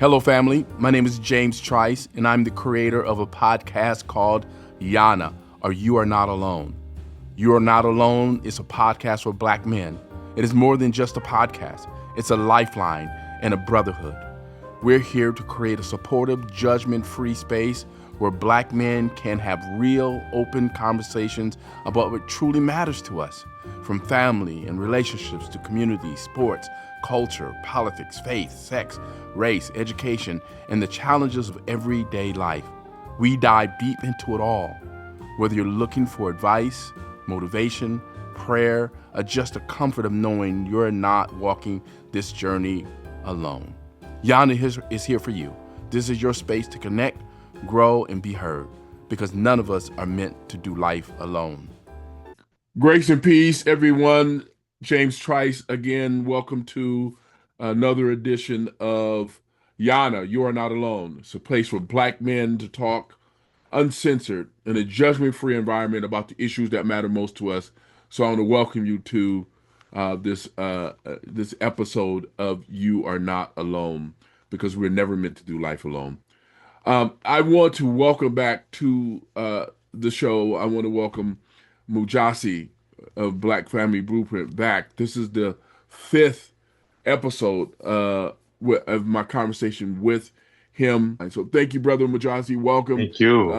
Hello, family. My name is James Trice, and I'm the creator of a podcast called YANA, or You Are Not Alone. You Are Not Alone is a podcast for Black men. It is more than just a podcast. It's a lifeline and a brotherhood. We're here to create a supportive, judgment-free space where Black men can have real, open conversations about what truly matters to us, from family and relationships to community, sports, culture, politics, faith, sex, race, education, and the challenges of everyday life. We dive deep into it all. Whether you're looking for advice, motivation, prayer, or just a comfort of knowing you're not walking this journey alone. YANA is here for you. This is your space to connect, grow, and be heard, because none of us are meant to do life alone. Grace and peace, everyone. James Trice again. Welcome to another edition of YANA, You Are Not Alone. It's a place for Black men to talk uncensored in a judgment-free environment about the issues that matter most to us. So I want to welcome you to this episode of You Are Not Alone, because we're never meant to do life alone. I want to welcome back to the show. I want to welcome Mujasi of Black Family Blueprint back. This is the fifth episode of my conversation with him. And so thank you, Brother Mujasi. Welcome. Thank you.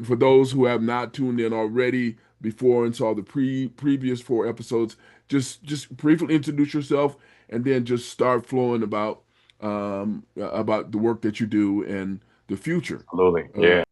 For those who have not tuned in already before and saw the previous four episodes, just briefly introduce yourself and then just start flowing about the work that you do and the future. Absolutely. Yeah.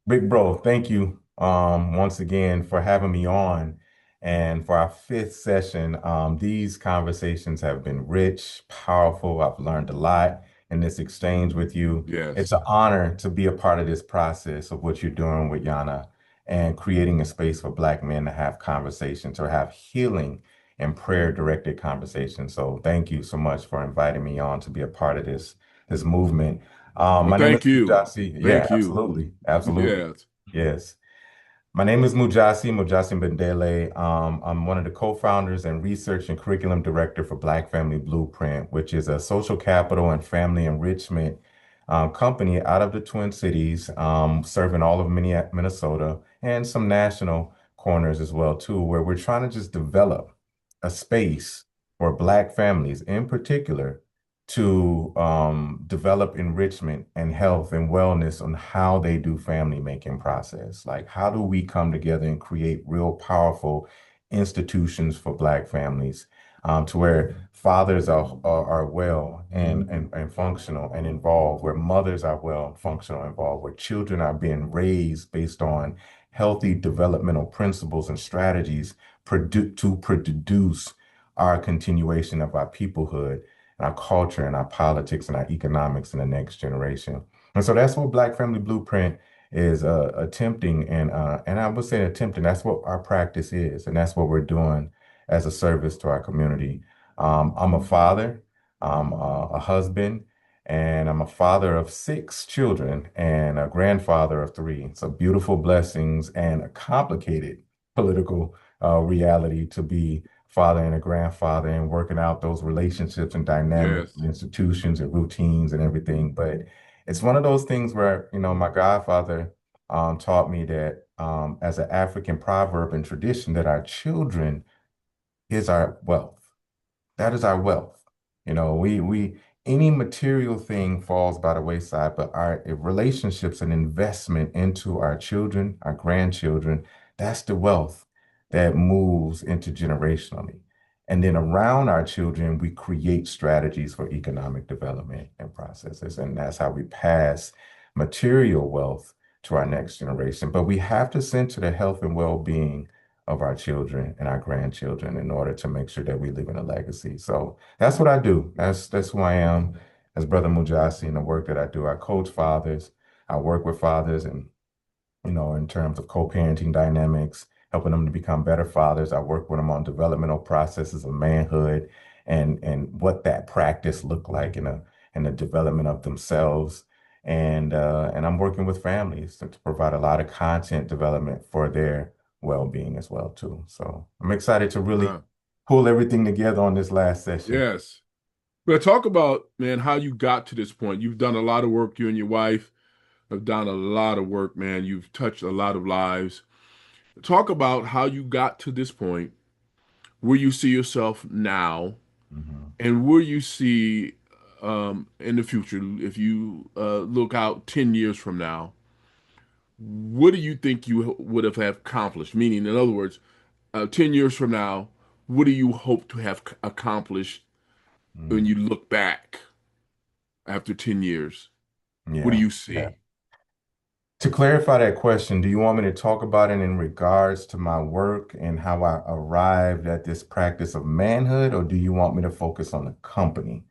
Big bro, thank you once again for having me on. And for our fifth session, these conversations have been rich, powerful. I've learned a lot in this exchange with you. Yes. It's an honor to be a part of this process of what you're doing with YANA and creating a space for Black men to have conversations or have healing and prayer-directed conversations. So thank you so much for inviting me on to be a part of this movement. My name is Mujasi. Yeah, absolutely. Yes. My name is Mujasi Bendele. I'm one of the co-founders and research and curriculum director for Black Family Blueprint, which is a social capital and family enrichment company out of the Twin Cities, serving all of Minnesota and some national corners as well too, where we're trying to just develop a space for Black families in particular to develop enrichment and health and wellness on how they do family making process. Like, how do we come together and create real powerful institutions for Black families to where fathers are well and functional and involved, where mothers are well, functional, involved, where children are being raised based on healthy developmental principles and strategies to produce our continuation of our peoplehood, our culture and our politics and our economics in the next generation. And so that's what Black Family Blueprint is attempting. And I would say attempting, that's what our practice is. And that's what we're doing as a service to our community. I'm a father, I'm a husband, and I'm a father of 6 children and a grandfather of 3. So beautiful blessings and a complicated political reality to be father and a grandfather and working out those relationships and dynamics, Yes. institutions and routines and everything. But it's one of those things where, my godfather taught me that as an African proverb and tradition, that our children is our wealth. That is our wealth. We any material thing falls by the wayside, but our relationships and investment into our children, our grandchildren, that's the wealth that moves intergenerationally. And then around our children, we create strategies for economic development and processes. And that's how we pass material wealth to our next generation. But we have to center the health and well-being of our children and our grandchildren in order to make sure that we leave in a legacy. So that's what I do. That's who I am as Brother Mujasi and the work that I do. I coach fathers. I work with fathers and, in terms of co-parenting dynamics, helping them to become better fathers. I work with them on developmental processes of manhood and what that practice look like in the development of themselves. And I'm working with families to provide a lot of content development for their well-being as well too. So I'm excited to really pull everything together on this last session. Yes. But talk about, man, how you got to this point. You've done a lot of work, you and your wife have done a lot of work, man. You've touched a lot of lives. Talk about how you got to this point, where you see yourself now, Mhm. and where you see in the future. If you look out 10 years from now, what do you think you would have accomplished? Meaning, in other words, 10 years from now, what do you hope to have accomplished when Mm. you look back after 10 years? What do Yeah. you Yeah. see? To clarify that question, do you want me to talk about it in regards to my work and how I arrived at this practice of manhood, or do you want me to focus on the company?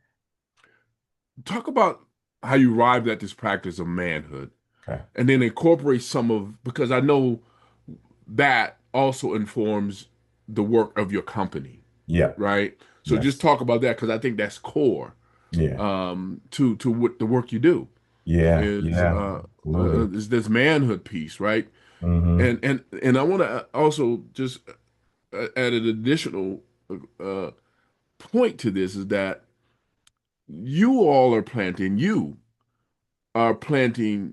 Talk about how you arrived at this practice of manhood Okay. and then incorporate some of, because I know that also informs the work of your company, Yeah. right? So just Yes. talk about that because I think that's core Yeah. to what the work you do Yeah. Yeah. Absolutely. is this manhood piece, right? Hmm. And I want to also just add an additional uh, point to this is that you are planting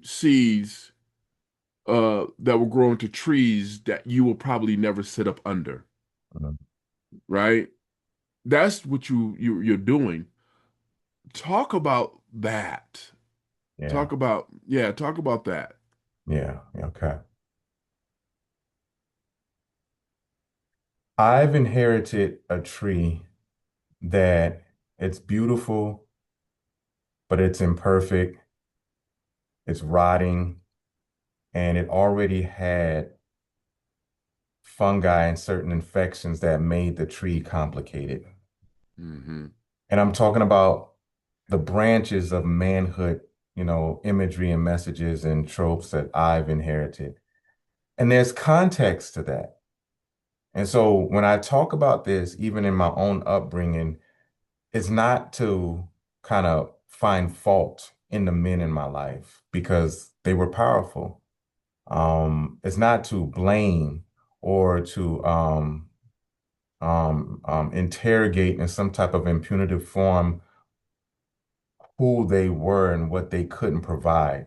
seeds that will grow into trees that you will probably never sit up under, right? That's what you're doing. Talk about that. Yeah. Talk about that. Yeah. Okay. I've inherited a tree that it's beautiful, but it's imperfect, it's rotting, and it already had fungi and certain infections that made the tree complicated. Hmm. And I'm talking about the branches of manhood, imagery and messages and tropes that I've inherited. And there's context to that. And so when I talk about this, even in my own upbringing, it's not to kind of find fault in the men in my life because they were powerful. It's not to blame or to interrogate in some type of impunitive form who they were and what they couldn't provide.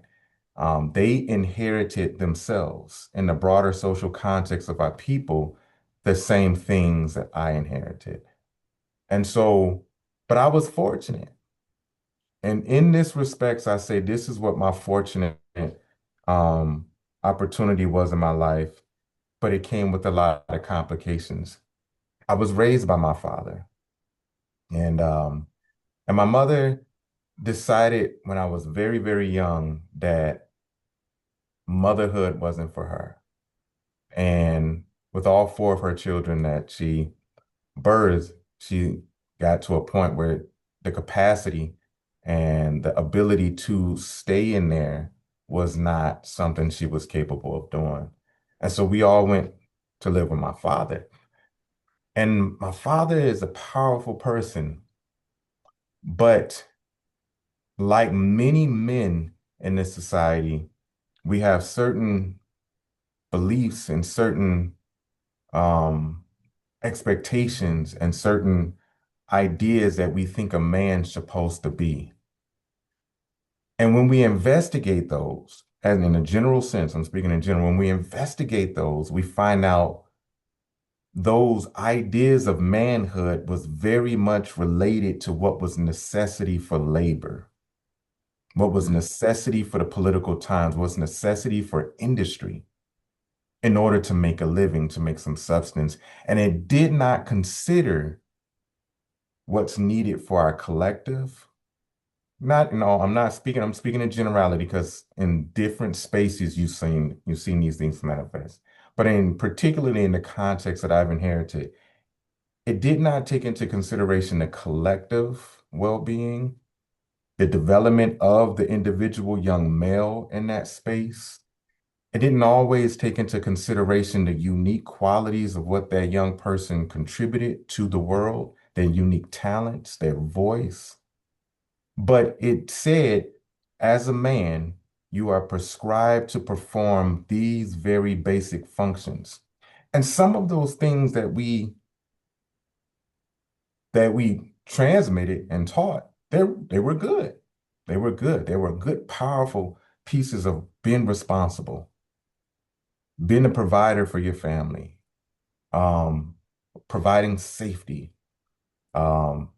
They inherited themselves in the broader social context of our people, the same things that I inherited. And so, but I was fortunate. And in this respects, I say this is what my fortunate um, opportunity was in my life, but it came with a lot of complications. I was raised by my father, and um, and my mother decided when I was very, very young that motherhood wasn't for her. And with all four of her children that she birthed, she got to a point where the capacity and the ability to stay in there was not something she was capable of doing. And so we all went to live with my father. And my father is a powerful person, but like many men in this society, we have certain beliefs and certain um, expectations and certain ideas that we think a man's supposed to be. And when we investigate those, and in a general sense, I'm speaking in general, when we investigate those, we find out those ideas of manhood was very much related to what was necessity for labor, what was Mm. necessity for the political times, what's necessity for industry in order to make a living, to make some substance. And it did not consider what's needed for our collective. Not, I'm not speaking, I'm speaking in generality because in different spaces you've seen these things manifest. But in particularly in the context that I've inherited, it did not take into consideration the collective well-being, the development of the individual young male in that space. It didn't always take into consideration the unique qualities of what that young person contributed to the world, their unique talents, their voice. But it said, as a man, you are prescribed to perform these very basic functions. And some of those things that we transmitted and taught, they were good. They were good. They were good, powerful pieces of being responsible, being a provider for your family, um, providing safety. Um,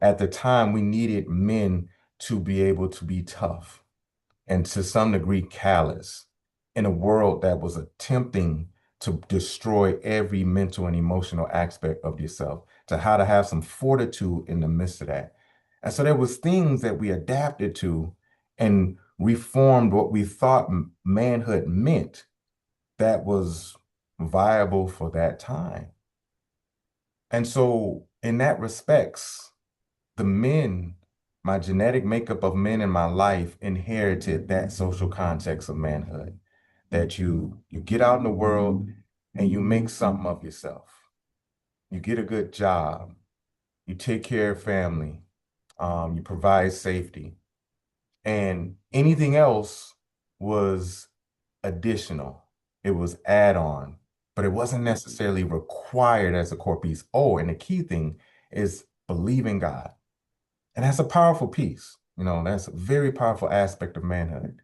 at the time, we needed men to be able to be tough and to some degree callous in a world that was attempting to destroy every mental and emotional aspect of yourself, to how to have some fortitude in the midst of that. And so there was things that we adapted to and reformed what we thought manhood meant that was viable for that time. And so in that respects, the men, my genetic makeup of men in my life inherited that social context of manhood, that you get out in the world and you make something of yourself. You get a good job, you take care of family, you provide safety, and anything else was additional. It was add-on, but it wasn't necessarily required as a core piece. Oh, and the key thing is believing God. And that's a powerful piece. That's a very powerful aspect of manhood.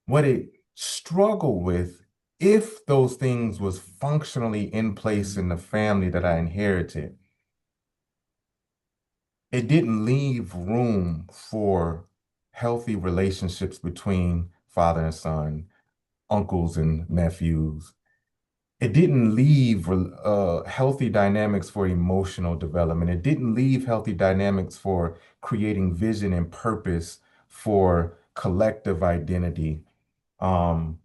What it struggled with, if those things was functionally in place in the family that I inherited, it didn't leave room for healthy relationships between father and son, uncles and nephews. It didn't leave healthy dynamics for emotional development. It didn't leave healthy dynamics for creating vision and purpose for collective identity. Um,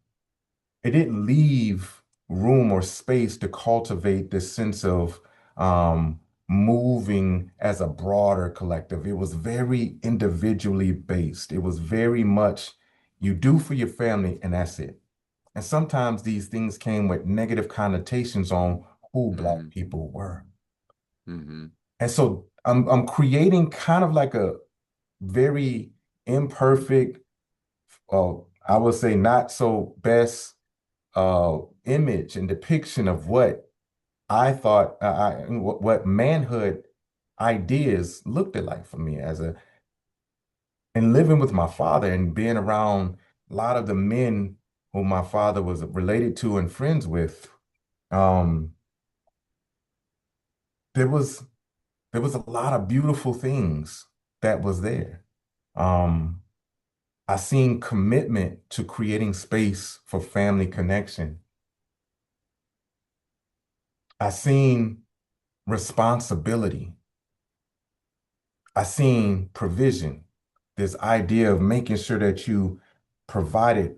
it didn't leave room or space to cultivate this sense of moving as a broader collective. It was very individually based. It was very much you do for your family and that's it. And sometimes these things came with negative connotations on who Black people were. Mm-hmm. And so I'm creating kind of like a very imperfect, I would say not so best image and depiction of what I thought what manhood ideas looked like for me and living with my father and being around a lot of the men who my father was related to and friends with. Um, there was there was a lot of beautiful things that was there. Um, I seen commitment to creating space for family connection. I seen responsibility. I seen provision. This idea of making sure that you provided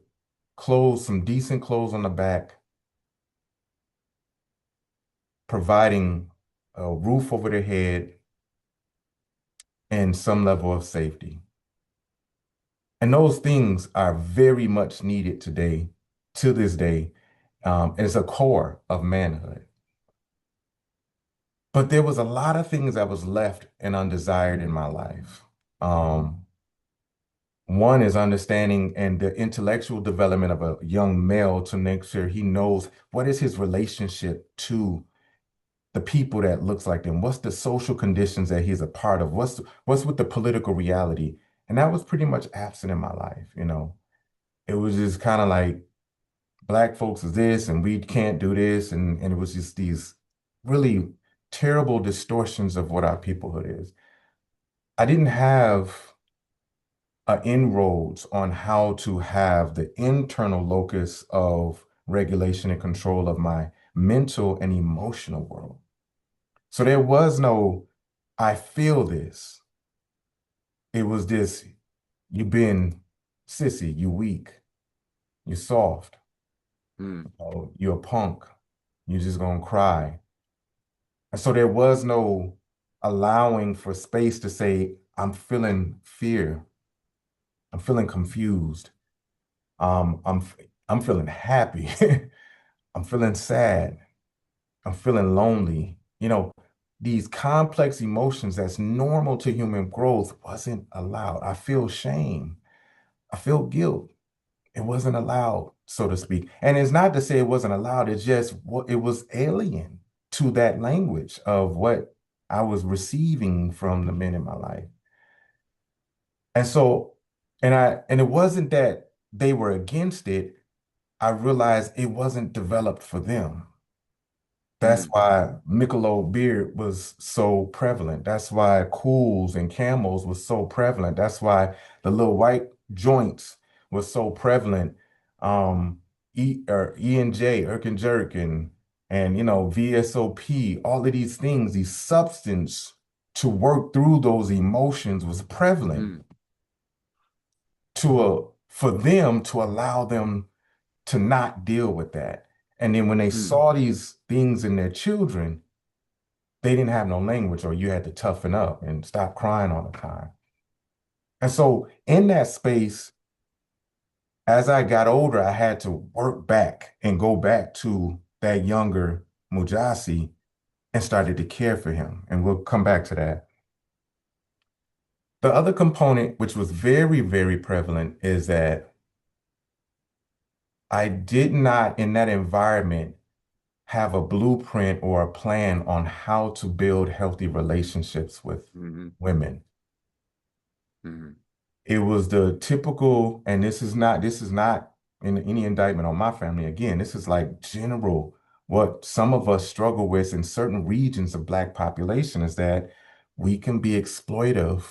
clothes, some decent clothes on the back, providing a roof over their head, and some level of safety. And those things are very much needed today, to this day, as a core of manhood. But there was a lot of things that was left and undesired in my life. One is understanding and the intellectual development of a young male to make sure he knows what is his relationship to the people that looks like them. What's the social conditions that he's a part of? What's with the political reality? And that was pretty much absent in my life. It was just kind of like Black folks is this and we can't do this. And it was just these really terrible distortions of what our peoplehood is. I didn't have inroads on how to have the internal locus of regulation and control of my mental and emotional world. So there was no, I feel this. It was this, you been sissy, you weak, you soft, you a punk, you just gonna cry. And so there was no allowing for space to say, I'm feeling fear, I'm feeling confused, um, I'm I'm feeling happy, I'm feeling sad, I'm feeling lonely. These complex emotions that's normal to human growth wasn't allowed. I feel shame. I feel guilt. It wasn't allowed, so to speak. And it's not to say it wasn't allowed, it's just what it was alien to that language of what I was receiving from the men in my life. And so, and it wasn't that they were against it. I realized it wasn't developed for them. That's Mm, why Michelob beer was so prevalent. That's why Cools and Camels was so prevalent. That's why the little white joints was so prevalent. E&J, Irk and Jerk, and VSOP, all of these things, these substance to work through those emotions was prevalent mm, for them to allow them to not deal with that. And then when they mm, saw these things in their children, they didn't have no language, or you had to toughen up and stop crying all the time. And so in that space, as I got older, I had to work back and go back to that younger Mujasi and started to care for him. And we'll come back to that. The other component, which was very, very prevalent, is that I did not, in that environment, have a blueprint or a plan on how to build healthy relationships with mm, women. mm, It was the typical, and this is not any indictment on my family. Again, this is like general, what some of us struggle with in certain regions of Black population is that we can be exploitive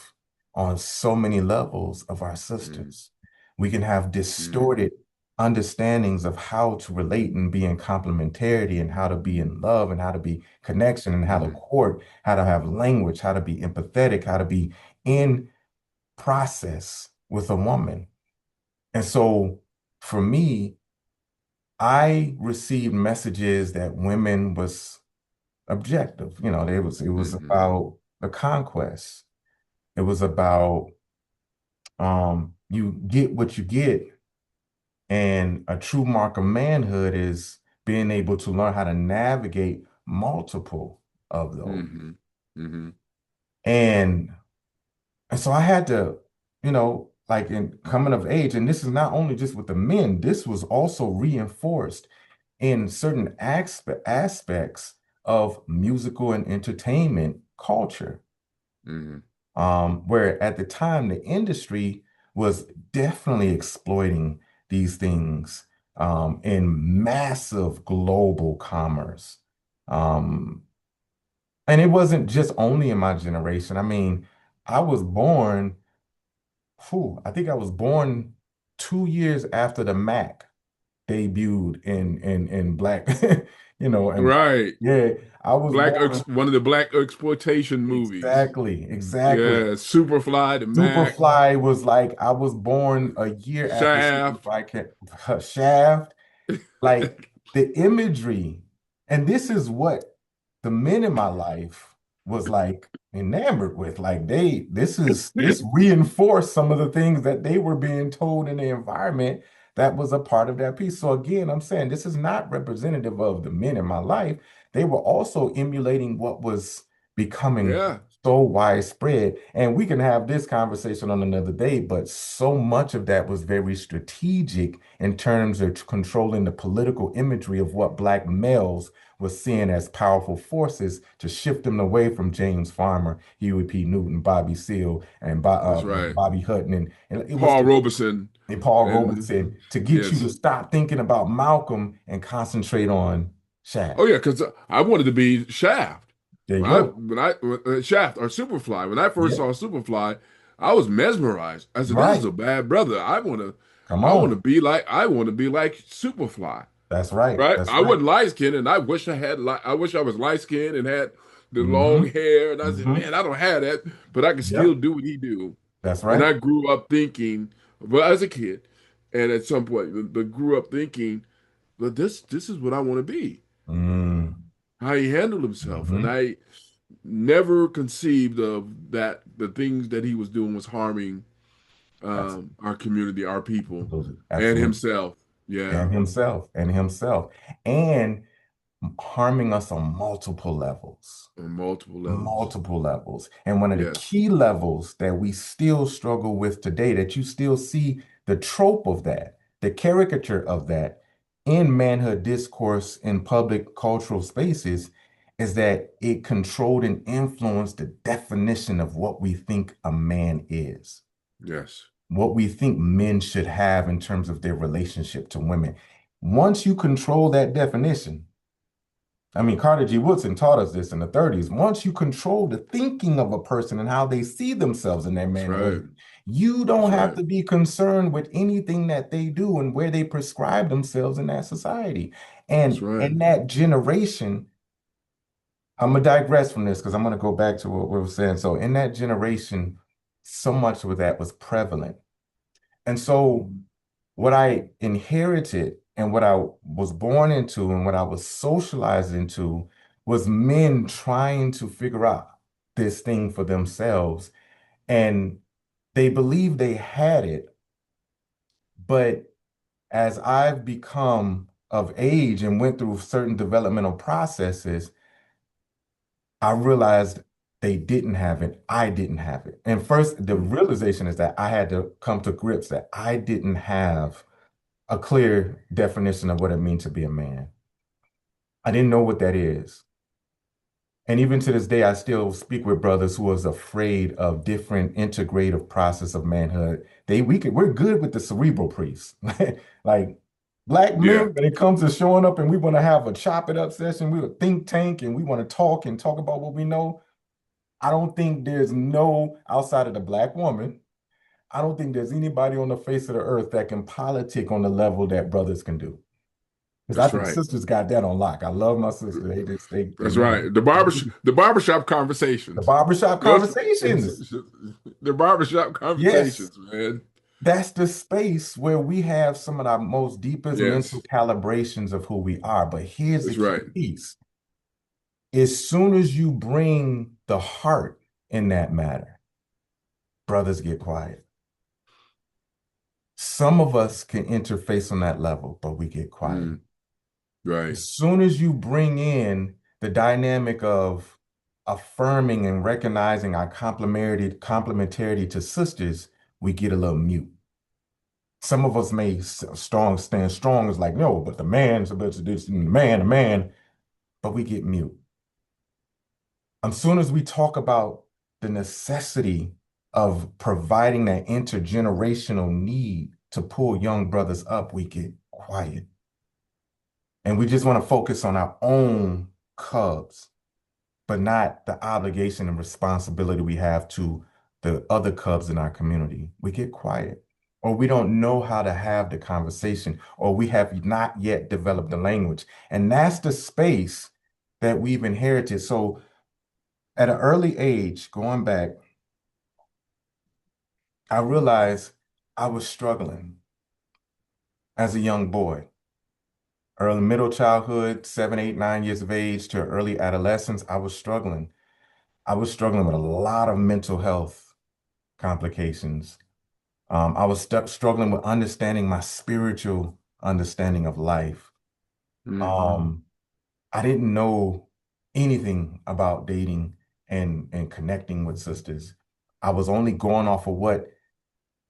on so many levels of our mm, sisters. We can have mm, distorted understandings of how to relate and be in complementarity, and how to be in love, and how to be connection, and how to mm, court, how to have language, how to be empathetic, how to be in process with a woman. And so for me, I received messages that women was objective. It was mm, about the conquest. It was about you get what you get. And a true mark of manhood is being able to learn how to navigate multiple of those. mm, mm, And And so I had to, like in coming of age, and this is not only just with the men, this was also reinforced in certain aspects of musical and entertainment culture, mm, where at the time the industry was definitely exploiting these things in massive global commerce. Um, and it wasn't just only in my generation. I mean, I was born I think I was born 2 years after the Mac debuted in black, and right. yeah, I was born One of the black exploitation movies. exactly. Yeah, Superfly, the Mac, Superfly was like I was born a year after Shaft. Superfly Shaft, like the imagery. And this is what the men in my life was like enamored with. Like this reinforced some of the things that they were being told in the environment that was a part of that piece. So again, I'm saying this is not representative of the men in my life. They were also emulating what was becoming Yeah, so widespread. And we can have this conversation on another day, but so much of that was very strategic in terms of controlling the political imagery of what Black males was seeing as powerful forces to shift them away from James Farmer, Huey P. Newton, Bobby Seale, and that's right. Bobby Hutton. And it was Paul Robeson. Paul And Robeson to get you to yes. stop thinking about Malcolm and concentrate on Oh Shaft. yeah, because I wanted to be Shaft. There you go. Shaft or Superfly. When I first Yeah, saw Superfly, I was mesmerized. I said, "This is right. a bad brother. Come I want to on. be like, I want to be like Superfly." That's right. Right? That's I right. wasn't light skinned, and I wish I was light skinned and had the long Mm-hmm. hair. And I said, Mm-hmm. "Man, I don't have that, but I can still Yep. do what he do." That's And right. I grew up thinking, well, as a kid, and at some point, but grew up thinking, but this is what I want to be. Mm. How he handled himself, and Mm-hmm. I never conceived of that the things that he was doing was harming Absolutely. our community, our people, and Absolutely. himself. Yeah, And harming us on multiple levels. on multiple levels. Multiple levels. And one of the Yes. key levels that we still struggle with today, that you still see the trope of that, the caricature of that in manhood discourse in public cultural spaces, is that it controlled and influenced the definition of what we think a man is. Yes. What we think men should have in terms of their relationship to women. Once you control that definition, I mean, Carter G. Woodson taught us this in the 30s. Once you control the thinking of a person and how they see themselves in their That's right. manhood, you don't That's have right. to be concerned with anything that they do and where they prescribe themselves in that society. That's And right. in that generation, I'm gonna digress from this because I'm gonna go back to what we were saying. So in that generation, so much of that was prevalent. And so what I inherited and what I was born into and what I was socialized into was men trying to figure out this thing for themselves. And they believed they had it. But as I've become of age and went through certain developmental processes, I realized they didn't have it. I didn't have it. And first, the realization is that I had to come to grips that I didn't have a clear definition of what it means to be a man. I didn't know what that is. And even to this day, I still speak with brothers who was afraid of different integrative process of manhood. We're good with the cerebral priests. Like black Yeah. men, when it comes to showing up and we want to have a chop it up session, we're a think tank and we want to talk and talk about what we know. I don't think there's no outside of the black woman. I don't think there's anybody on the face of the earth that can politic on the level that brothers can do. Because I That's think right. sisters got that on lock. I love my sister. They That's man. right. The barbershop The conversations. barbershop Those conversations. the barbershop Yes, conversations, man. that's the space where we have some of our most deepest mental Yes. calibrations of who we are. But here's the That's key right. piece. As soon as you bring the heart in that matter, brothers get quiet. Some of us can interface on that level, but we get quiet. Right. As soon as you bring in the dynamic of affirming and recognizing our complementarity to sisters, we get a little mute. Some of us may stand strong as like, no, but the man's supposed to do this, the man, but we get mute. As soon as we talk about the necessity of providing that intergenerational need to pull young brothers up, we get quiet. And we just want to focus on our own cubs, but not the obligation and responsibility we have to the other cubs in our community. We get quiet, or we don't know how to have the conversation, or we have not yet developed the language. And that's the space that we've inherited. So at an early age, going back, I realized I was struggling as a young boy. Early middle childhood, 7, 8, 9 years of age to early adolescence, I was struggling. I was struggling with a lot of mental health complications. I was struggling with understanding my spiritual understanding of life. Um, I didn't know anything about dating and connecting with sisters. I was only going off of what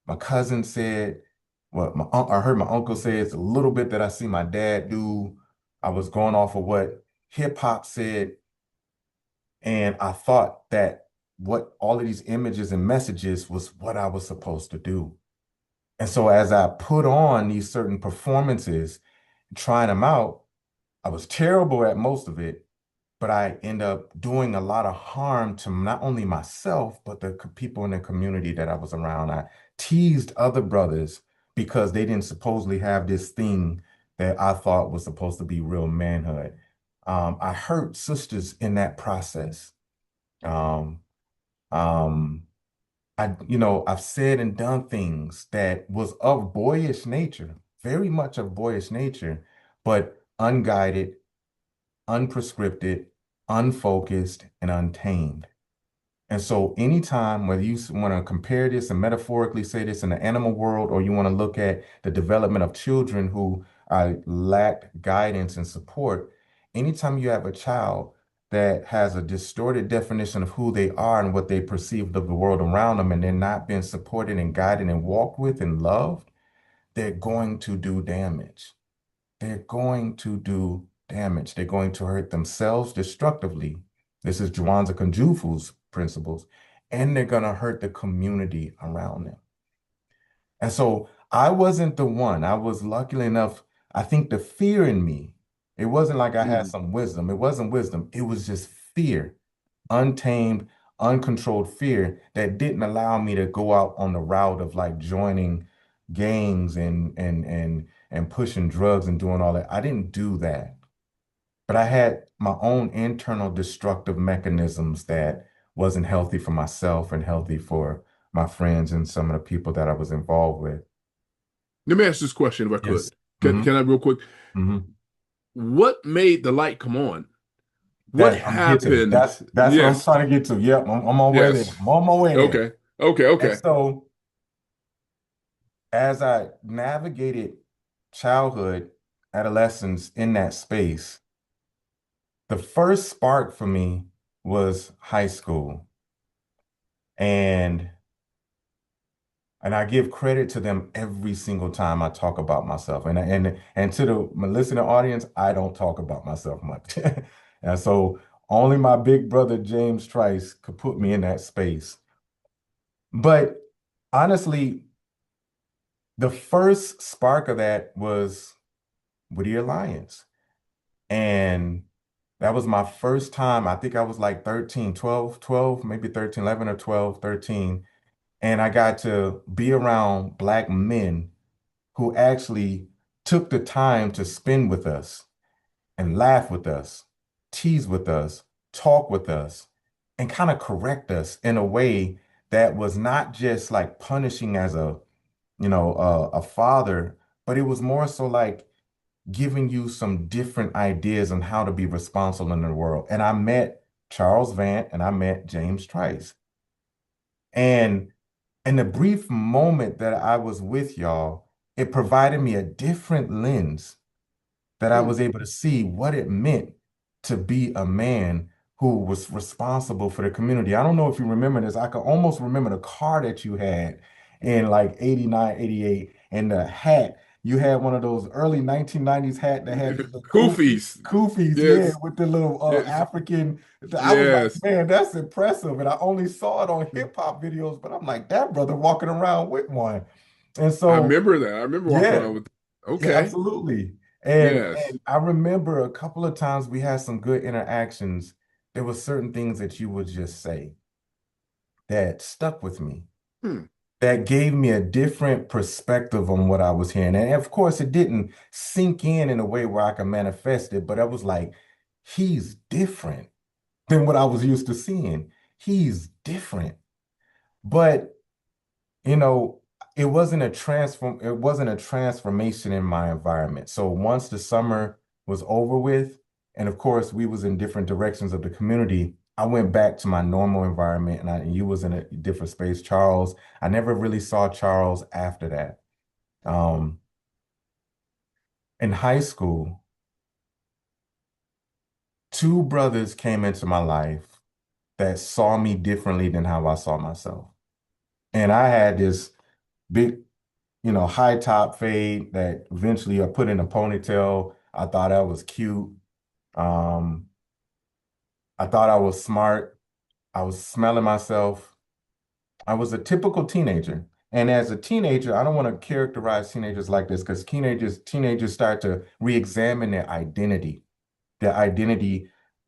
my cousin said, I heard my uncle say, it's a little bit that I see my dad do. I was going off of what hip hop said, and I thought that what all of these images and messages was what I was supposed to do. And so as I put on these certain performances, trying them out, I was terrible at most of it, but I end up doing a lot of harm to not only myself, but the people in the community that I was around. I teased other brothers because they didn't supposedly have this thing that I thought was supposed to be real manhood. I hurt sisters in that process. Um, um, I've said and done things that was of boyish nature, very much of boyish nature, but unguided, unprescripted, unfocused, and untamed. And so anytime whether you want to compare this and metaphorically say this in the animal world, or you want to look at the development of children who lacked guidance and support, anytime you have a child that has a distorted definition of who they are and what they perceive of the world around them, and they're not being supported and guided and walked with and loved, they're going to do damage. They're going to do damage. They're going to hurt themselves destructively. This is Juanza Kunjufu's principles. And they're going to hurt the community around them. And so I wasn't the one. I was luckily enough, I think the fear in me, it wasn't like I had some wisdom. It wasn't wisdom. It was just fear, untamed, uncontrolled fear that didn't allow me to go out on the route of like joining gangs and pushing drugs and doing all that. I didn't do that. But I had my own internal destructive mechanisms that wasn't healthy for myself and healthy for my friends and some of the people that I was involved with. Let me ask this question if I Yes. could. Can I real quick? What made the light come on? What happened? That's what I'm trying to get to. Yep, I'm on my way there. I'm on my way there. Okay. And so as I navigated childhood, adolescence in that space, the first spark for me was high school. And I give credit to them every single time I talk about myself. And to the listening audience, I don't talk about myself much. And so only my big brother, James Trice, could put me in that space. But honestly, the first spark of that was Whittier Alliance. And that was my first time. I think I was like 13, 12, maybe 13, 11 or 12, 13. And I got to be around Black men who actually took the time to spend with us and laugh with us, tease with us, talk with us, and kind of correct us in a way that was not just like punishing as a father, but it was more so like giving you some different ideas on how to be responsible in the world. And I met Charles Vant and I met James Trice. And in the brief moment that I was with y'all, it provided me a different lens that I was able to see what it meant to be a man who was responsible for the community. I don't know if you remember this. I can almost remember the car that you had in like 89, 88, and the hat. You had one of those early 1990s hat that had the Koofies. koofies, yeah, Yes. with the little Yes. African. I was like, Yes. man, that's impressive. And I only saw it on hip hop videos, but I'm like, that brother walking around with one. And I so, remember that. I remember walking yeah, around with. yeah, Okay. absolutely. Yes. And I remember a couple of times we had some good interactions. There were certain things that you would just say that stuck with me, Hmm. that gave me a different perspective on what I was hearing. And of course, it didn't sink in a way where I could manifest it, but I was like, he's different than what I was used to seeing. He's different. But you know, it wasn't a transformation in my environment. So once the summer was over with, and of course we was in different directions of the community, I went back to my normal environment and you was in a different space. Charles, I never really saw Charles after that. Um, in high school, two brothers came into my life that saw me differently than how I saw myself. And I had this big high top fade that eventually I put in a ponytail. I thought I was cute. Um, I thought I was smart. I was smelling myself. I was a typical teenager. And as a teenager, I don't want to characterize teenagers like this because teenagers start to re-examine their identity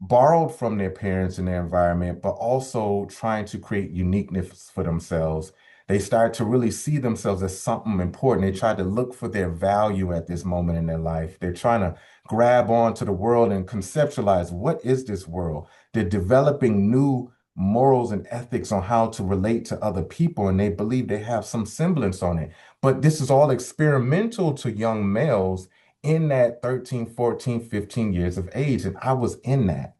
borrowed from their parents and their environment, but also trying to create uniqueness for themselves. They start to really see themselves as something important. They try to look for their value at this moment in their life. They're trying to grab onto the world and conceptualize what is this world? They're developing new morals and ethics on how to relate to other people, and they believe they have some semblance on it. But this is all experimental to young males in that 13, 14, 15 years of age. And I was in that.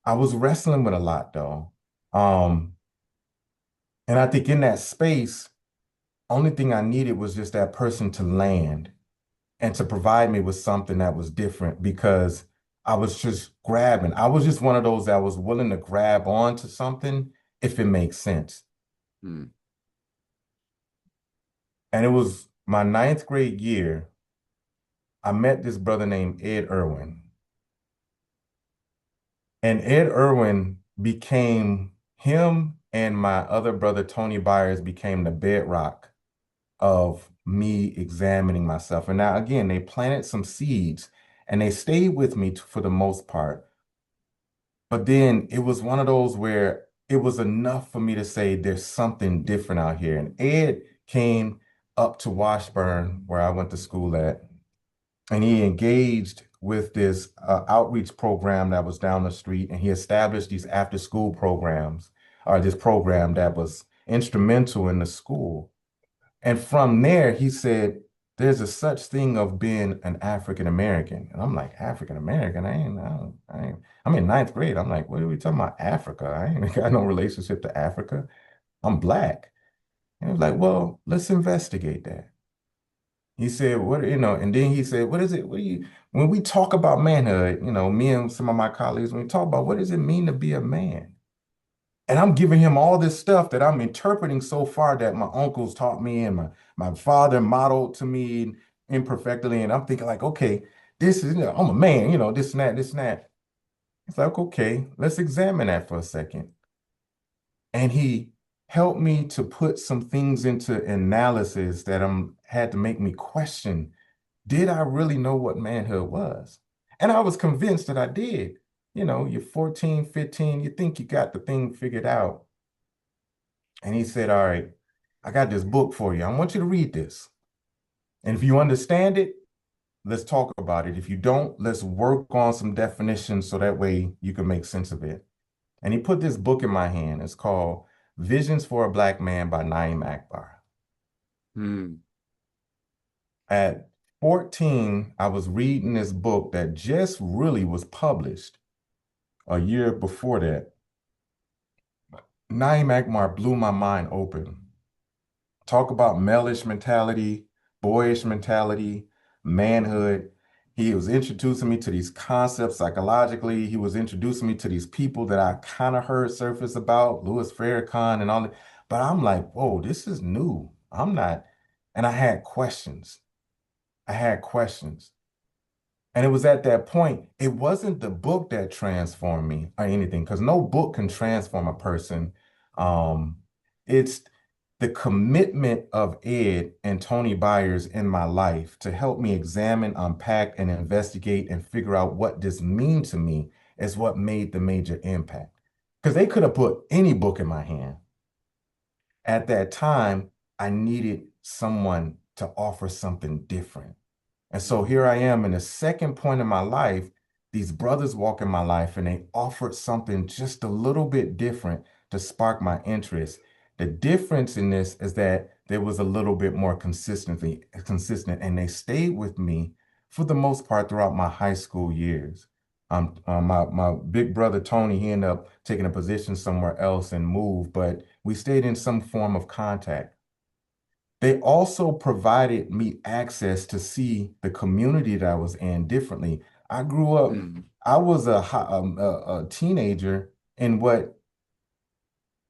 I was wrestling with a lot though. Um, and I think in that space, only thing I needed was just that person to land and to provide me with something that was different because I was just grabbing. I was just one of those that was willing to grab onto something if it makes sense. Hmm. And it was my ninth grade year. I met this brother named Ed Irwin. And Ed Irwin became, him and my other brother, Tony Byers, became the bedrock of me examining myself. And now, again, they planted some seeds and they stayed with me for the most part. But then it was one of those where it was enough for me to say, there's something different out here. And Ed came up to Washburn, where I went to school at, and he engaged with this outreach program that was down the street, and he established these after-school programs, or this program that was instrumental in the school. And from there, he said, there's a such thing of being an African American. And I'm like, African American? I'm in ninth grade. I'm like, what are we talking about? Africa? I ain't got no relationship to Africa. I'm Black. And he was like, well, let's investigate that. He said, and then he said, what is it? When we talk about manhood, me and some of my colleagues, when we talk about what does it mean to be a man? And I'm giving him all this stuff that I'm interpreting so far that my uncles taught me and my father modeled to me imperfectly. And I'm thinking like, okay, this is, I'm a man, this and that, this and that. It's like, okay, let's examine that for a second. And he helped me to put some things into analysis that had to make me question, did I really know what manhood was? And I was convinced that I did. You're 14, 15, you think you got the thing figured out. And he said, all right, I got this book for you. I want you to read this. And if you understand it, let's talk about it. If you don't, let's work on some definitions so that way you can make sense of it. And he put this book in my hand. It's called Visions for a Black Man by Naeem Akbar. At 14, I was reading this book that just really was published a year before that. Naeem Akbar blew my mind open. Talk about male-ish mentality, boyish mentality, manhood. He was introducing me to these concepts psychologically. He was introducing me to these people that I kind of heard surface about, Louis Farrakhan and all that. But I'm like, whoa, this is new. I'm not. And I had questions. And it was at that point, it wasn't the book that transformed me or anything, because no book can transform a person. It's the commitment of Ed and Tony Byers in my life to help me examine, unpack, and investigate and figure out what this means to me is what made the major impact. Because they could have put any book in my hand. At that time, I needed someone to offer something different. And so here I am in the second point in my life. These brothers walk in my life and they offered something just a little bit different to spark my interest. The difference in this is that there was a little bit more consistent, and they stayed with me for the most part throughout my high school years. My big brother, Tony, he ended up taking a position somewhere else and moved, but we stayed in some form of contact. They also provided me access to see the community that I was in differently. I grew up, I was a teenager in what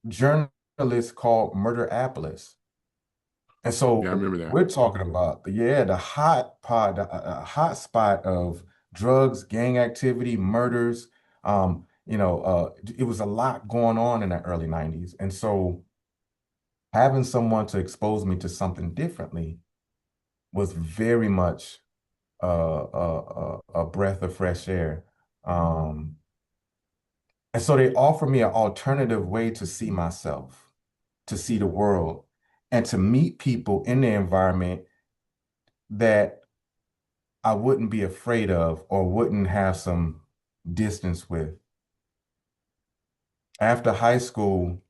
journalists call Murderapolis. And so Yeah, I remember that. we're talking about, the hot spot of drugs, gang activity, murders. It was a lot going on in the early 90s. And so having someone to expose me to something differently was very much a breath of fresh air. And so they offered me an alternative way to see myself, to see the world, and to meet people in the environment that I wouldn't be afraid of or wouldn't have some distance with. After high school,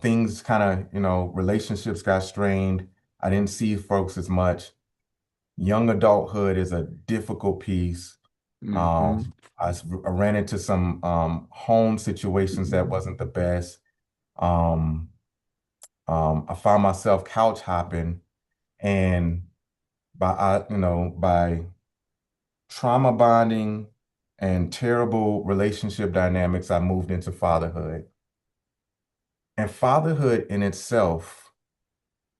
things kind of, relationships got strained. I didn't see folks as much. Young adulthood is a difficult piece. I ran into some home situations that wasn't the best. I found myself couch hopping, and by trauma bonding and terrible relationship dynamics, I moved into fatherhood. And fatherhood in itself,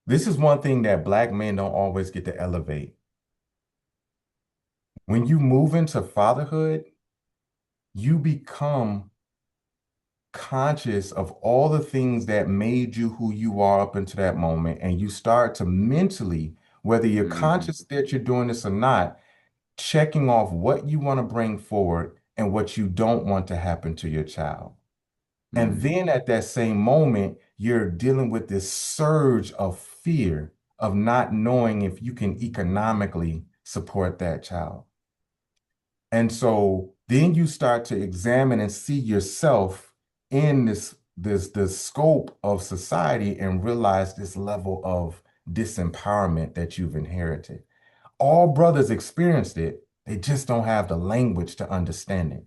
this is one thing that Black men don't always get to elevate. When you move into fatherhood, you become conscious of all the things that made you who you are up until that moment. And you start to mentally, whether you're conscious that you're doing this or not, checking off what you want to bring forward and what you don't want to happen to your child. And then at that same moment, you're dealing with this surge of fear of not knowing if you can economically support that child. And so then you start to examine and see yourself in this scope of society and realize this level of disempowerment that you've inherited. All brothers experienced it. They just don't have the language to understand it.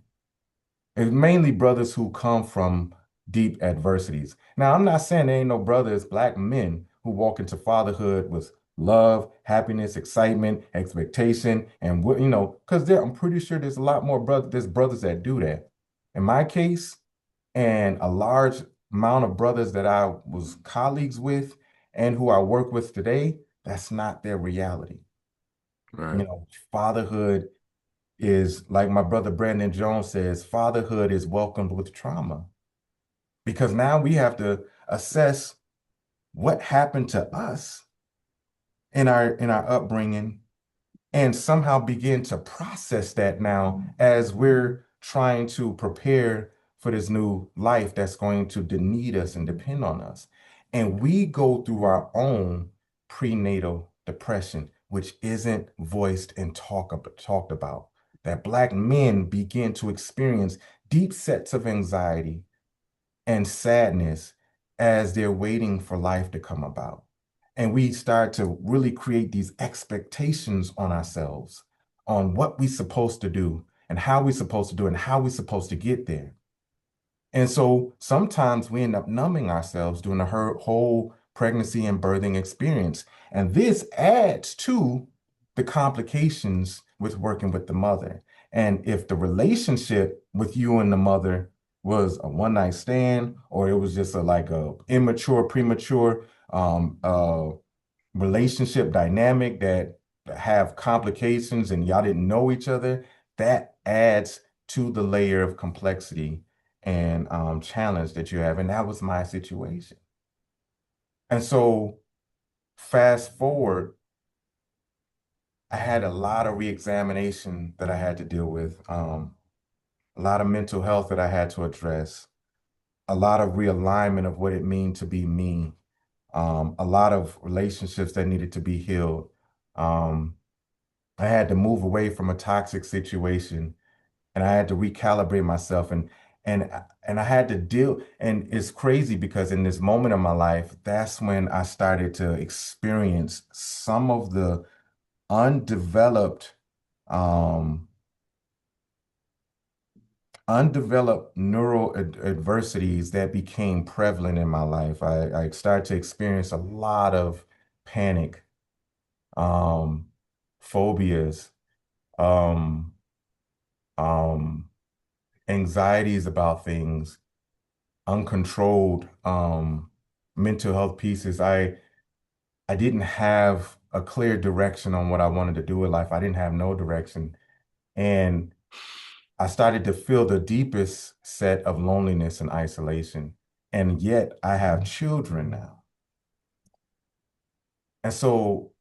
It's mainly brothers who come from deep adversities. Now, I'm not saying there ain't no brothers, Black men, who walk into fatherhood with love, happiness, excitement, expectation, and what, because I'm pretty sure there's a lot more brothers that do that. In my case, and a large amount of brothers that I was colleagues with and who I work with today, that's not their reality. Right. Fatherhood is, like my brother Brandon Jones says, fatherhood is welcomed with trauma. Because now we have to assess what happened to us in our upbringing and somehow begin to process that now as we're trying to prepare for this new life that's going to need us and depend on us. And we go through our own prenatal depression, which isn't voiced and talked about. That Black men begin to experience deep sets of anxiety and sadness as they're waiting for life to come about. And we start to really create these expectations on ourselves on what we're supposed to do and how we're supposed to do it and how we're supposed to get there. And so sometimes we end up numbing ourselves during the whole pregnancy and birthing experience. And this adds to the complications with working with the mother. And if the relationship with you and the mother was a one-night stand, or it was just like a immature, premature relationship dynamic that have complications and y'all didn't know each other, that adds to the layer of complexity and challenge that you have. And that was my situation. And so fast forward, I had a lot of reexamination that I had to deal with, a lot of mental health that I had to address, a lot of realignment of what it means to be me, a lot of relationships that needed to be healed. I had to move away from a toxic situation, and I had to recalibrate myself, and I had to deal. And it's crazy because in this moment of my life, that's when I started to experience some of the undeveloped um, neural adversities that became prevalent in my life. I started to experience a lot of panic, um, phobias, um, um, anxieties about things, uncontrolled mental health pieces. I didn't have a clear direction on what I wanted to do in life. I didn't have no direction. And I started to feel the deepest set of loneliness and isolation. And yet I have children now. And so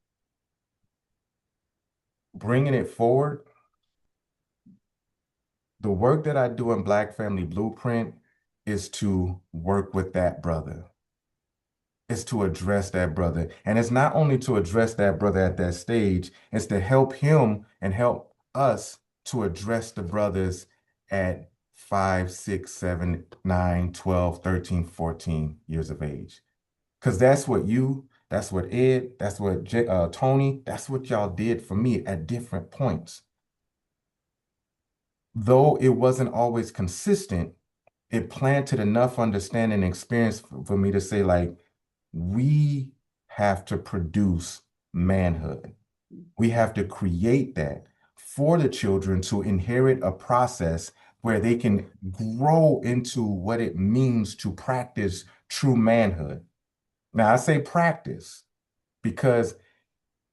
bringing it forward, the work that I do in Black Family Blueprint is to work with that brother. It's to address that brother. And it's not only to address that brother at that stage, it's to help him and help us to address the brothers at 5, 6, 7, 9, 12, 13, 14 years of age. Because that's what Ed, that's what Tony, that's what y'all did for me at different points. Though it wasn't always consistent, it planted enough understanding and experience for me to say, like, we have to produce manhood. We have to create that for the children to inherit a process where they can grow into what it means to practice true manhood. Now, I say practice because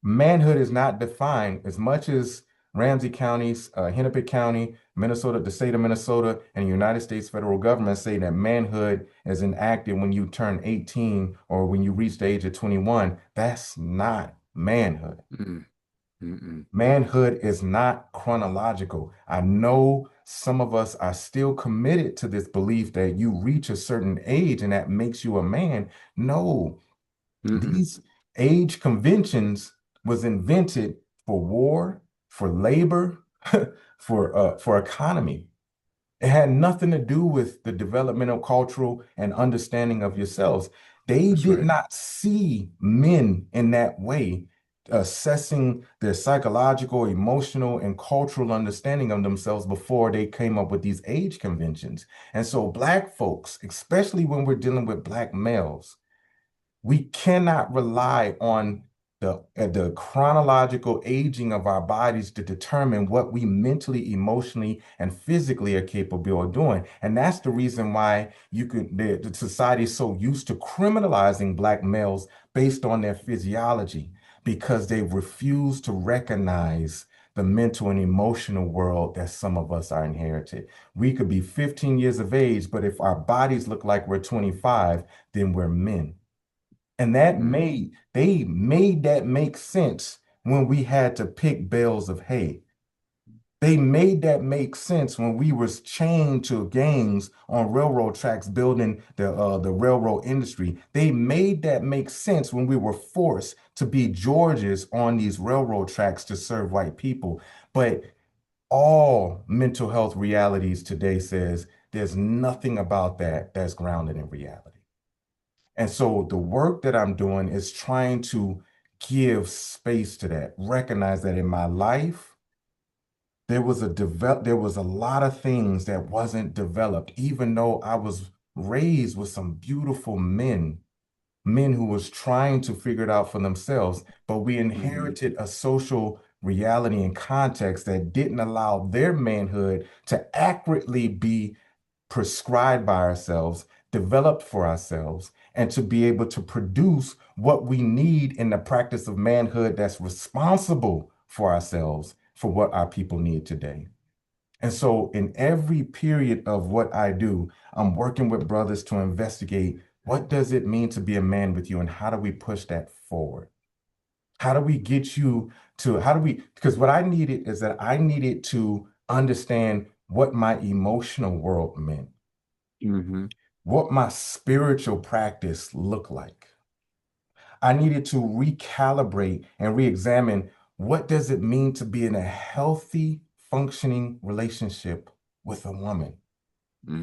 manhood is not defined as much as Ramsey County, Hennepin County, Minnesota, the state of Minnesota, and the United States federal government say that manhood is enacted when you turn 18 or when you reach the age of 21. That's not manhood. Mm. Mm-mm. Manhood is not chronological. I know some of us are still committed to this belief that you reach a certain age and that makes you a man. No, Mm-mm. these age conventions was invented for war, for labor, for economy. It had nothing to do with the developmental, cultural, and understanding of yourselves. They That's did right. not see men in that way, assessing their psychological, emotional, and cultural understanding of themselves before they came up with these age conventions. And so, Black folks, especially when we're dealing with Black males, we cannot rely on the chronological aging of our bodies to determine what we mentally, emotionally, and physically are capable of doing. And that's the reason why the society is so used to criminalizing Black males based on their physiology, because they refuse to recognize the mental and emotional world that some of us are inherited. We could be 15 years of age, but if our bodies look like we're 25, then we're men. And Mm. they made that make sense when we had to pick bales of hay. They made that make sense when we was chained to gangs on railroad tracks building the railroad industry. They made that make sense when we were forced to be Georges on these railroad tracks to serve white people. But all mental health realities today says there's nothing about that that's grounded in reality. And so the work that I'm doing is trying to give space to that, recognize that in my life, there was a lot of things that wasn't developed, even though I was raised with some beautiful men who was trying to figure it out for themselves, but we Mm-hmm. inherited a social reality and context that didn't allow their manhood to accurately be prescribed by ourselves, developed for ourselves, and to be able to produce what we need in the practice of manhood that's responsible for ourselves, for what our people need today. And so, in every period of what I do, I'm working with brothers to investigate what does it mean to be a man with you, and how do we push that forward? How do we get you to, how do we, because what I needed is that I needed to understand what my emotional world meant, Mm-hmm. what my spiritual practice looked like. I needed to recalibrate and re-examine what does it mean to be in a healthy, functioning relationship with a woman,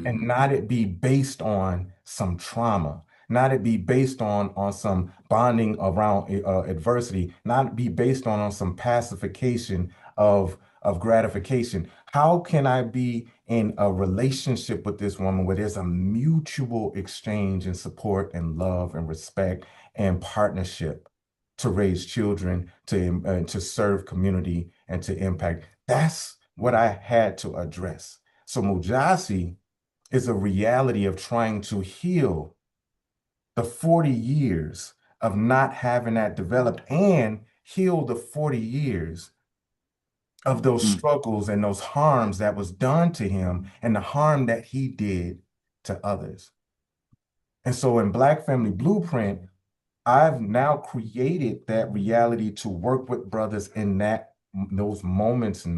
and Mm-hmm. not it be based on some trauma, not it be based on some bonding around adversity, not be based on some pacification of gratification. How can I be in a relationship with this woman where there's a mutual exchange and support and love and respect and partnership to raise children, to serve community, and to impact? That's what I had to address. So Mujasi is a reality of trying to heal the 40 years of not having that developed, and heal the 40 years of those Mm. struggles and those harms that was done to him and the harm that he did to others. And so in Black Family Blueprint, I've now created that reality to work with brothers in those moments in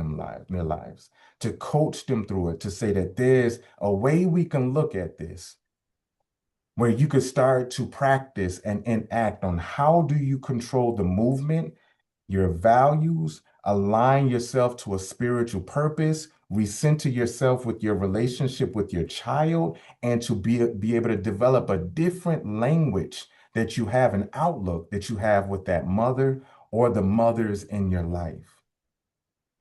their lives, to coach them through it, to say that there's a way we can look at this where you could start to practice and enact on how do you control the movement, your values, align yourself to a spiritual purpose, recenter yourself with your relationship with your child, and to be able to develop a different language that you have, an outlook that you have with that mother or the mothers in your life.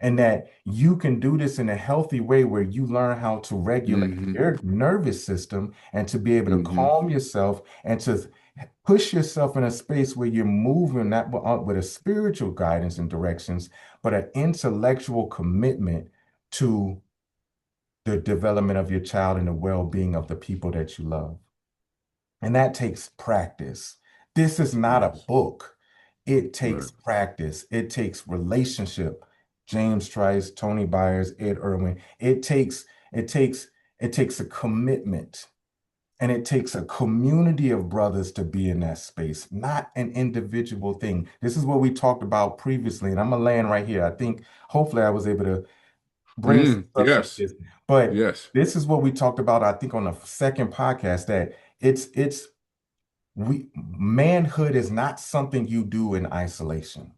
And that you can do this in a healthy way where you learn how to regulate Mm-hmm. your nervous system and to be able to Mm-hmm. calm yourself and to push yourself in a space where you're moving not with a spiritual guidance and directions, but an intellectual commitment to the development of your child and the well-being of the people that you love. And that takes practice. This is not a Yes. book. It takes Right. practice. It takes relationship, James Trice, Tony Byers, Ed Irwin. It takes it takes a commitment and it takes a community of brothers to be in that space, not an individual thing. This is what we talked about previously, and I'm gonna land right here. I think hopefully I was able to bring some substance to Yes. this. But Yes. this is what we talked about, I think, on the second podcast, that it's we manhood is not something you do in isolation.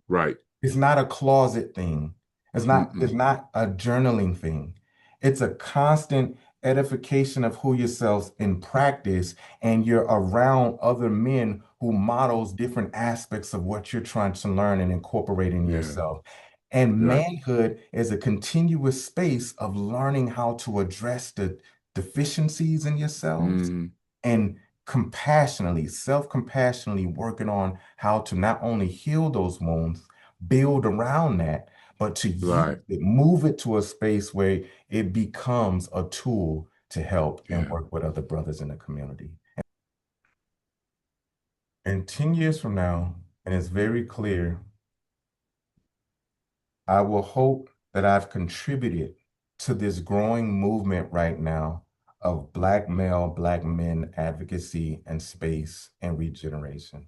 Right. It's not a closet thing. It's Mm-mm. not a journaling thing. It's a constant edification of who yourselves in practice, and you're around other men who models different aspects of what you're trying to learn and incorporate in Yeah. yourself. And Right. manhood is a continuous space of learning how to address the deficiencies in yourselves Mm. and compassionately, self-compassionately working on how to not only heal those wounds, build around that, but to use Right. it, move it to a space where it becomes a tool to help and Yeah. work with other brothers in the community. And 10 years from now, and it's very clear, I will hope that I've contributed to this growing movement right now of Black male, Black men advocacy and space and regeneration.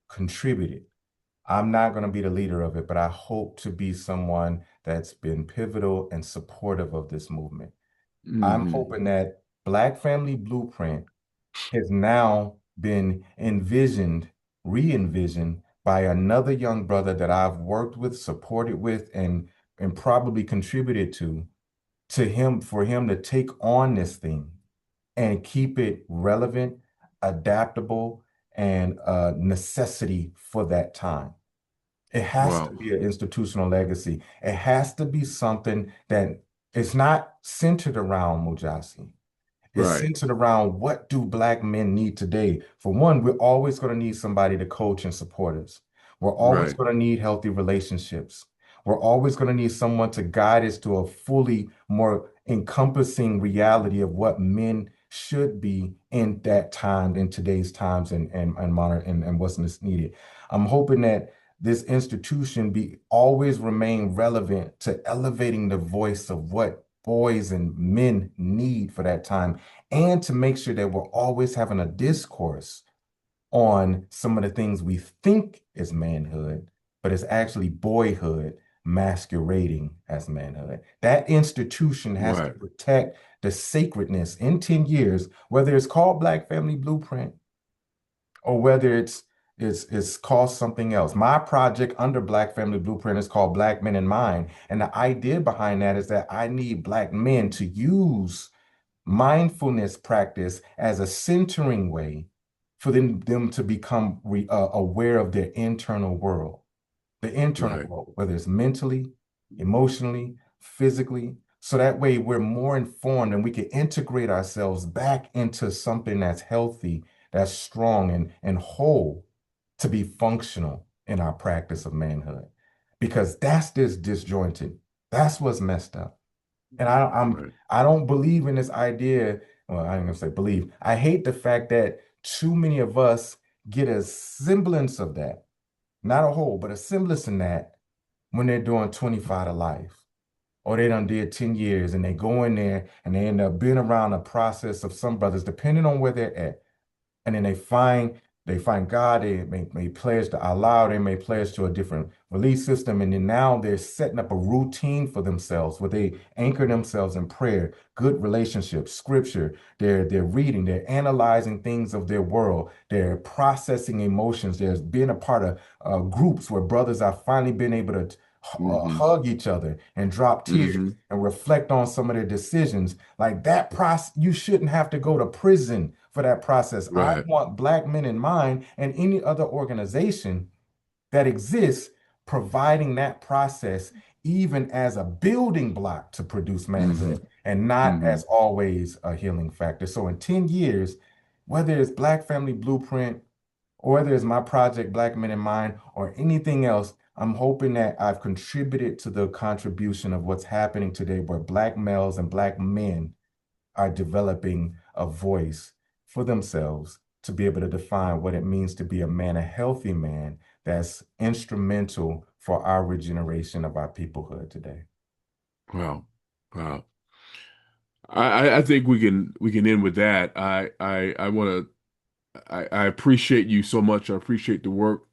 Contributed. I'm not going to be the leader of it, but I hope to be someone that's been pivotal and supportive of this movement. I'm Mm-hmm. hoping that Black Family Blueprint has now been envisioned, re-envisioned by another young brother that I've worked with, supported with, and probably contributed to him for him to take on this thing and keep it relevant, adaptable, and a necessity for that time. It has to Wow. be an institutional legacy. It has to be something that is not centered around Mujasi. It's Right. centered around, what do Black men need today? For one, we're always going to need somebody to coach and support us. We're always Right. going to need healthy relationships. We're always going to need someone to guide us to a fully more encompassing reality of what men should be in that time, in today's times, and modern, and what's needed. I'm hoping that this institution be always remain relevant to elevating the voice of what boys and men need for that time, and to make sure that we're always having a discourse on some of the things we think is manhood, but it's actually boyhood masquerading as manhood. That institution has to Right. protect the sacredness in 10 years, whether it's called Black Family Blueprint or whether it's called something else. My project under Black Family Blueprint is called Black Men in Mind. And the idea behind that is that I need Black men to use mindfulness practice as a centering way for them to become aware of their internal world, the internal Right. world, whether it's mentally, emotionally, physically. So that way we're more informed and we can integrate ourselves back into something that's healthy, that's strong and whole, to be functional in our practice of manhood. Because that's this disjointed. That's what's messed up. And Right. I don't believe in this idea. Well, I ain't gonna say believe. I hate the fact that too many of us get a semblance of that, not a whole, but a semblance in that when they're doing 25 to life, or they done did 10 years and they go in there and they end up being around a process of some brothers, depending on where they're at, and then they find God, may pledge to Allah, they may pledge to a different belief system, and then now they're setting up a routine for themselves where they anchor themselves in prayer, good relationships, scripture. They're reading, they're analyzing things of their world, they're processing emotions. There's been a part of groups where brothers have finally been able to Mm-hmm. hug each other and drop tears Mm-hmm. and reflect on some of their decisions. Like that process, you shouldn't have to go to prison for that process. I Right. want Black Men in Mind and any other organization that exists providing that process even as a building block to produce Mm-hmm. manhood and not Mm-hmm. as always a healing factor. So in 10 years, whether it's Black Family Blueprint or whether it's my project, Black Men in Mind, or anything else, I'm hoping that I've contributed to the contribution of what's happening today, where Black males and Black men are developing a voice for themselves to be able to define what it means to be a man, a healthy man that's instrumental for our regeneration of our peoplehood today. Wow. Wow. I think we can end with that. I want to I appreciate you so much. I appreciate the work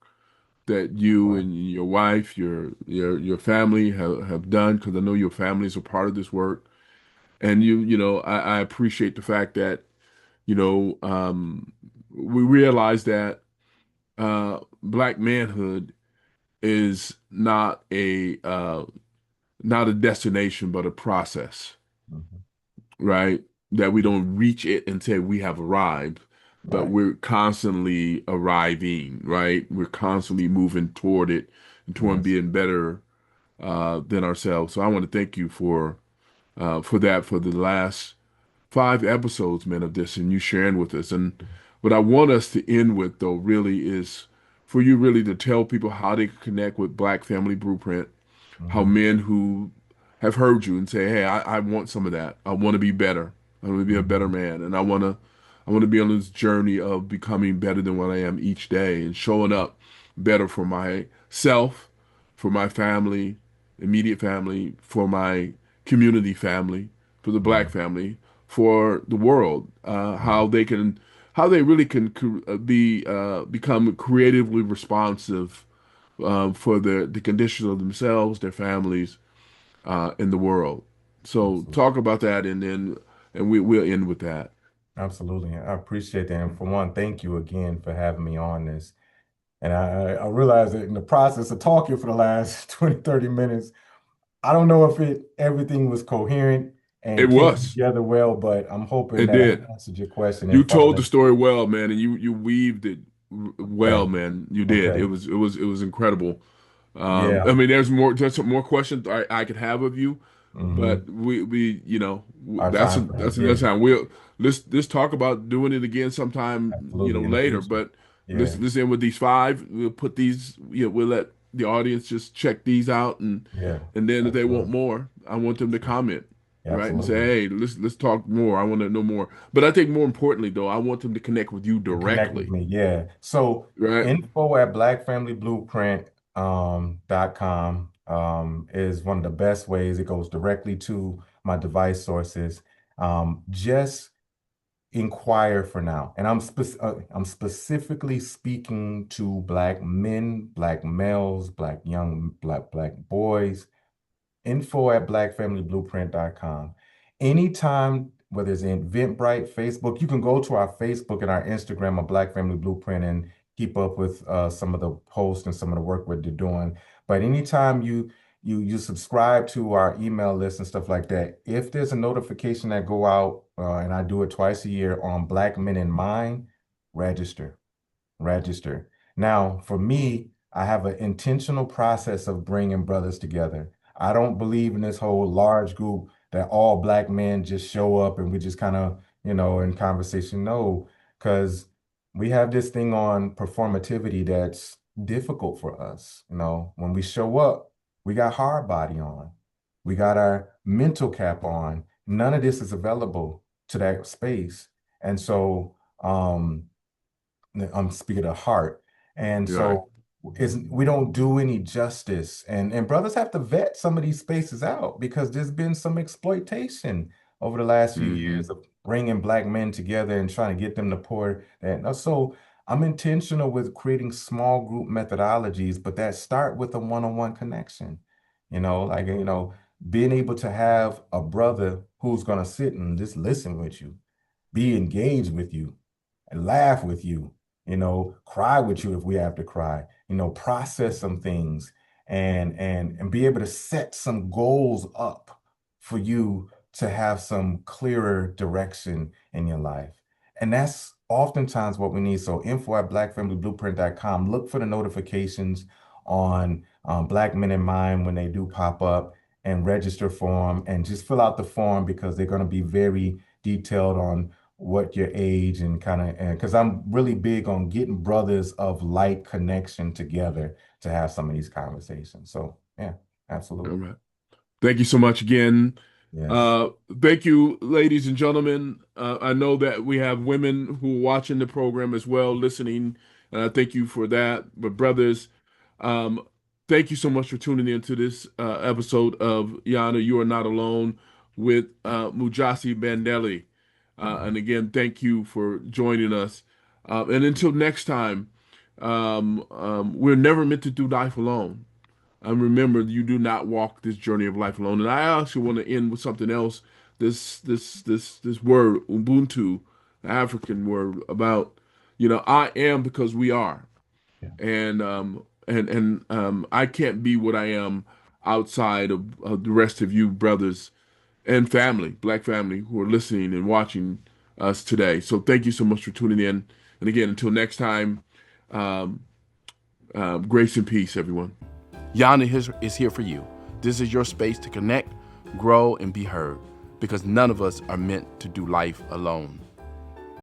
that you Right. and your wife, your family have done, because I know your families are part of this work. And I appreciate the fact that, we realize that black manhood is not a destination, but a process, Mhm. right? That we don't reach it until we have arrived, but Right. we're constantly arriving, right? We're constantly moving toward it and toward Yes. being better than ourselves. So I want to thank you for that, for the last 5 episodes, man, of this, and you sharing with us. And what I want us to end with, though, really is for you really to tell people how they can connect with Black Family Blueprint, how Hmm. men who have heard you and say, "Hey, I want some of that. I want to be better. I want to be a better Hmm. man, and I want to be on this journey of becoming better than what I am each day and showing up better for myself, for my family, immediate family, for my community family, for the Black Yeah. family, for the world. Yeah. How they really can become creatively responsive for the conditions of themselves, their families, in the world. So Absolutely. talk about that, and we'll end with that. Absolutely. I appreciate that. And for one, thank you again for having me on this. And I realized that in the process of talking for the last 20, 30 minutes, I don't know if everything was coherent It and came was. together well, but I'm hoping It that I did. answered your question. You And told the finally, story well, man, and you weaved it well, okay, man. You did. It okay. was it was it was incredible. I Yeah. mean, there's some more questions I could have of you, but Hmm. Our time that's frame. another Yeah, time. Let's talk about doing it again sometime, absolutely. In the later. future. But Yeah. let's end with these five. We'll put these. We'll let the audience just check these out, Yeah. and then if they want Absolutely. more, I want them to comment, right, and say, Absolutely. hey, let's talk more. I want to know more. But I think more importantly, though, I want them to connect with you To connect with directly, me. Yeah. So right? info at blackfamilyblueprint .com is one of the best ways. It goes directly to my device sources. Just inquire for now. And I'm specifically speaking to Black men, Black males, Black boys. Info at blackfamilyblueprint.com. Anytime, whether it's in Eventbrite, Facebook, you can go to our Facebook and our Instagram of Black Family Blueprint and keep up with some of the posts and some of the work we're doing. But anytime you subscribe to our email list and stuff like that, if there's a notification that go out, and I do it twice a year on Black Men in Mind, register register. Now, for me, I have an intentional process of bringing brothers together. I don't believe in this whole large group that all Black men just show up and we just kind of, in conversation. No, because we have this thing on performativity that's difficult for us. When we show up, we got hard body on, we got our mental cap on. None of this is available to that space. And so, I'm speaking of heart. And Right. so we don't do any justice. And brothers have to vet some of these spaces out because there's been some exploitation over the last few Hmm. years of bringing Black men together and trying to get them to pour that. So I'm intentional with creating small group methodologies, but that start with a one-on-one connection. Being able to have a brother who's going to sit and just listen with you, be engaged with you, and laugh with you, cry with you if we have to cry, process some things and be able to set some goals up for you to have some clearer direction in your life. And that's oftentimes what we need. So info at blackfamilyblueprint.com. Look for the notifications on Black Men in Mind when they do pop up and register for them and just fill out the form because they're going to be very detailed on what your age and kind of, and because I'm really big on getting brothers of like connection together to have some of these conversations. So yeah, All absolutely. right. Thank you so much again. Yes. Uh, Thank you, ladies and gentlemen. I know that we have women who are watching the program as well, listening, and I thank you for that. But brothers, um, thank you so much for tuning in to this episode of YANA, You Are Not Alone with Mujasi Bandele. And again, thank you for joining us. And until next time, we're never meant to do life alone. And remember, you do not walk this journey of life alone. And I also want to end with something else. This word, Ubuntu, the African word about, I am because we are. Yeah. And I can't be what I am outside of the rest of you brothers and family, Black family, who are listening and watching us today. So thank you so much for tuning in. And again, until next time, grace and peace, everyone. YANA is here for you. This is your space to connect, grow, and be heard, because none of us are meant to do life alone.